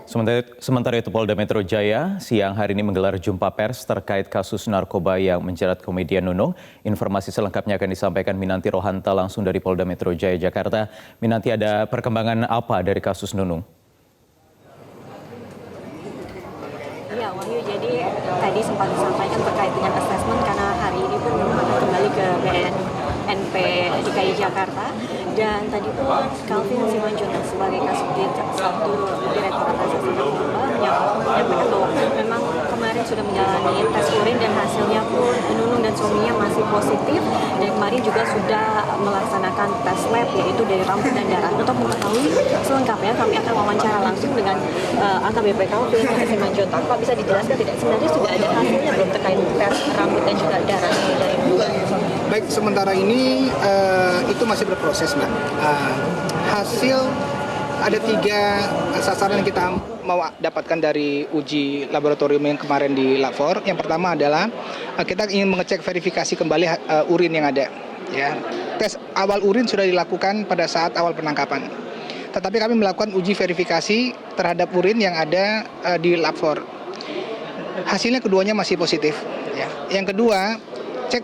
Sementara itu Polda Metro Jaya siang hari ini menggelar jumpa pers terkait kasus narkoba yang menjerat komedian Nunung. Informasi selengkapnya akan disampaikan Minanti Rohanta langsung dari Polda Metro Jaya Jakarta. Minanti, ada perkembangan apa dari kasus Nunung? Ya Wahyu, jadi tadi sempat disampaikan terkait dengan asesmen karena hari ini pun Nunung akan kembali ke BNNP DKI Jakarta. Dan tadi pun Calvin Simanjuntak sebagai Kasubdit 1 Direktorat Reserse Narkoba menyampaikan bahwa memang kemarin sudah menjalani tes urin dan hasilnya pun Nunung dan suaminya masih positif, dan kemarin juga sudah melaksanakan tes lab yaitu dari rambut dan darah. Untuk mengetahui selengkapnya kami akan wawancara langsung dengan AKBP Calvin Simanjuntak. Pak, bisa dijelaskan tidak sebenarnya sudah ada hasilnya belum terkait tes rambut dan juga darah dari Nunung? Baik, sementara ini itu masih berproses, Mbak. Hasil ada 3 sasaran yang kita mau dapatkan dari uji laboratorium yang kemarin di Lapor. Yang pertama adalah kita ingin mengecek verifikasi kembali urin yang ada. Ya, tes awal urin sudah dilakukan pada saat awal penangkapan. Tetapi kami melakukan uji verifikasi terhadap urin yang ada di Lapor. Hasilnya keduanya masih positif. Ya. Yang kedua, cek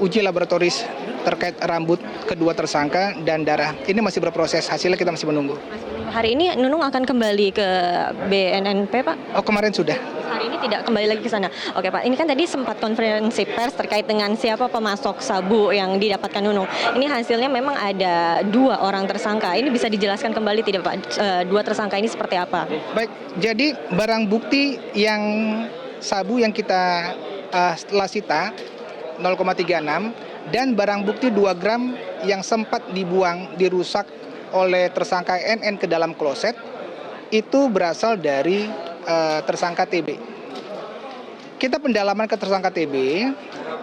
uji laboratoris terkait rambut kedua tersangka dan darah. Ini masih berproses, hasilnya kita masih menunggu. Hari ini Nunung akan kembali ke BNNP, Pak? Oh, kemarin sudah. Hari ini tidak kembali lagi ke sana. Oke, Pak, ini kan tadi sempat konferensi pers terkait dengan siapa pemasok sabu yang didapatkan Nunung. Ini hasilnya memang ada 2 orang tersangka. Ini bisa dijelaskan kembali tidak, Pak? 2 tersangka ini seperti apa? Baik, jadi barang bukti yang sabu yang kita setelah sita 0,36 dan barang bukti 2 gram yang sempat dibuang, dirusak oleh tersangka NN ke dalam kloset itu berasal dari tersangka TB. Kita pendalaman ke tersangka TB,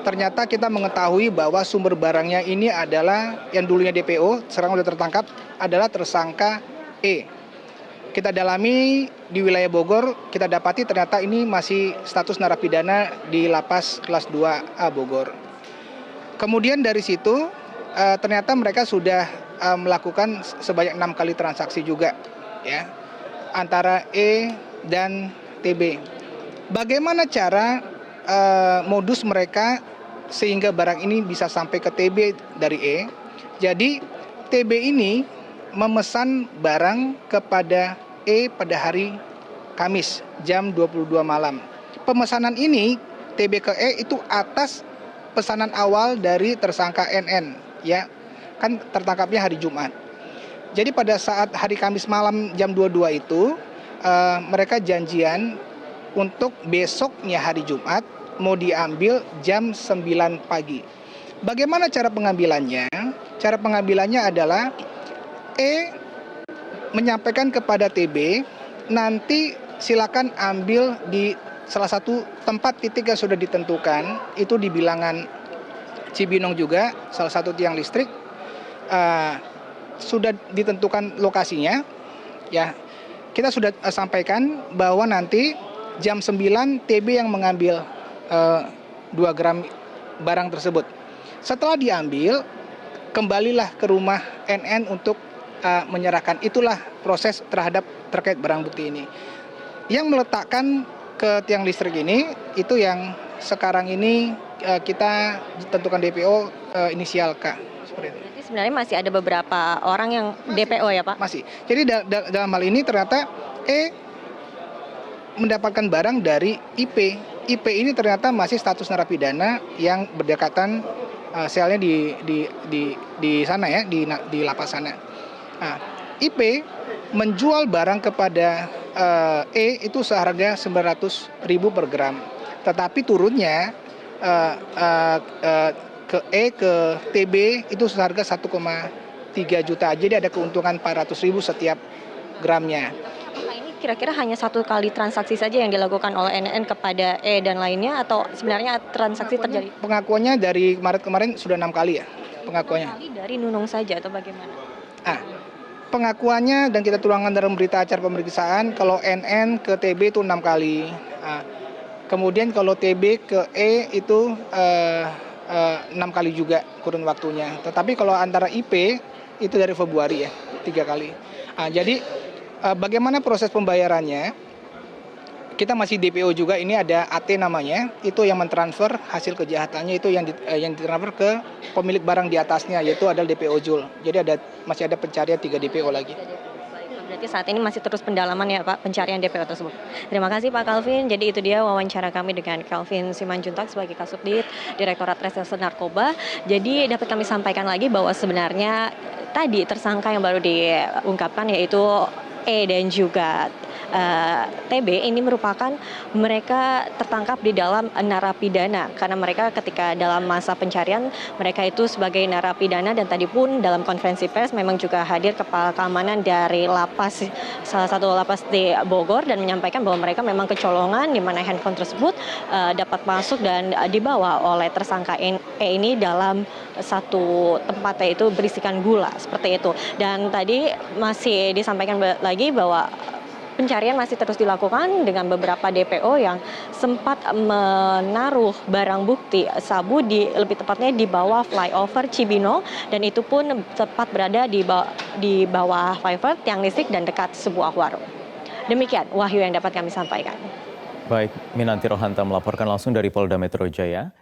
ternyata kita mengetahui bahwa sumber barangnya ini adalah yang dulunya DPO, sekarang sudah tertangkap, adalah tersangka E. Kita dalami di wilayah Bogor, kita dapati ternyata ini masih status narapidana di Lapas kelas 2A Bogor. Kemudian dari situ ternyata mereka sudah melakukan sebanyak 6 kali transaksi juga, ya, antara E dan TB. Bagaimana cara modus mereka sehingga barang ini bisa sampai ke TB dari E? Jadi TB ini memesan barang kepada E pada hari Kamis jam 22 malam. Pemesanan ini TB ke E itu atas pesanan awal dari tersangka NN, ya, kan tertangkapnya hari Jumat. Jadi pada saat hari Kamis malam jam 22 itu mereka janjian untuk besoknya hari Jumat mau diambil jam 9 pagi. Bagaimana cara pengambilannya? Cara pengambilannya adalah E menyampaikan kepada TB, nanti silakan ambil di salah satu tempat titik yang sudah ditentukan, itu di bilangan Cibinong juga, salah satu tiang listrik, sudah ditentukan lokasinya. Ya, kita sudah sampaikan bahwa nanti jam 9 TB yang mengambil 2 gram barang tersebut. Setelah diambil, kembalilah ke rumah NN untuk menyerahkan. Itulah proses terkait barang bukti ini. Yang meletakkan ke tiang listrik ini, itu yang sekarang ini kita tentukan DPO inisial K. Seperti itu. Jadi sebenarnya masih ada beberapa orang yang DPO ya, Pak? Masih. Jadi dalam hal ini ternyata E mendapatkan barang dari IP. IP ini ternyata masih status narapidana yang berdekatan selnya di sana, ya, di lapas sana. Nah, IP menjual barang kepada E itu seharga 900.000 per gram. Tetapi turunnya ke E ke TB itu seharga 1,3 juta. Jadi ada keuntungan 400.000 setiap gramnya. Nah, ini kira-kira hanya 1 kali transaksi saja yang dilakukan oleh NN kepada E dan lainnya, atau sebenarnya transaksi terjadi? Pengakuannya dari Maret kemarin sudah 6 kali, ya, pengakuannya. 6 kali dari Nunung saja atau bagaimana? Pengakuannya dan kita tuangkan dalam berita acara pemeriksaan, kalau NN ke TB itu 6 kali. Kemudian kalau TB ke E itu 6 kali juga kurun waktunya. Tetapi kalau antara IP itu dari Februari, ya, 3 kali. Jadi Bagaimana proses pembayarannya? Kita masih DPO juga, ini ada AT namanya, itu yang mentransfer hasil kejahatannya, itu yang ditransfer ke pemilik barang di atasnya, yaitu adalah DPO Jul. Jadi masih ada pencarian 3 DPO lagi. Baik, berarti saat ini masih terus pendalaman ya Pak, pencarian DPO tersebut. Terima kasih Pak Calvin. Jadi itu dia wawancara kami dengan Calvin Simanjuntak sebagai Kasubdit Direktorat Reserse Narkoba. Jadi dapat kami sampaikan lagi bahwa sebenarnya tadi tersangka yang baru diungkapkan yaitu E dan juga TB ini merupakan mereka tertangkap di dalam narapidana karena mereka ketika dalam masa pencarian mereka itu sebagai narapidana, dan tadi pun dalam konferensi pers memang juga hadir kepala keamanan dari lapas, salah satu lapas di Bogor, dan menyampaikan bahwa mereka memang kecolongan di mana handphone tersebut dapat masuk dan dibawa oleh tersangka E ini dalam satu tempat yaitu berisikan gula seperti itu. Dan tadi masih disampaikan lagi bahwa pencarian masih terus dilakukan dengan beberapa DPO yang sempat menaruh barang bukti sabu lebih tepatnya di bawah flyover Cibinong, dan itu pun tepat berada di bawah flyover tiang listrik dan dekat sebuah warung. Demikian Wahyu yang dapat kami sampaikan. Baik, Minanti Rohanta melaporkan langsung dari Polda Metro Jaya.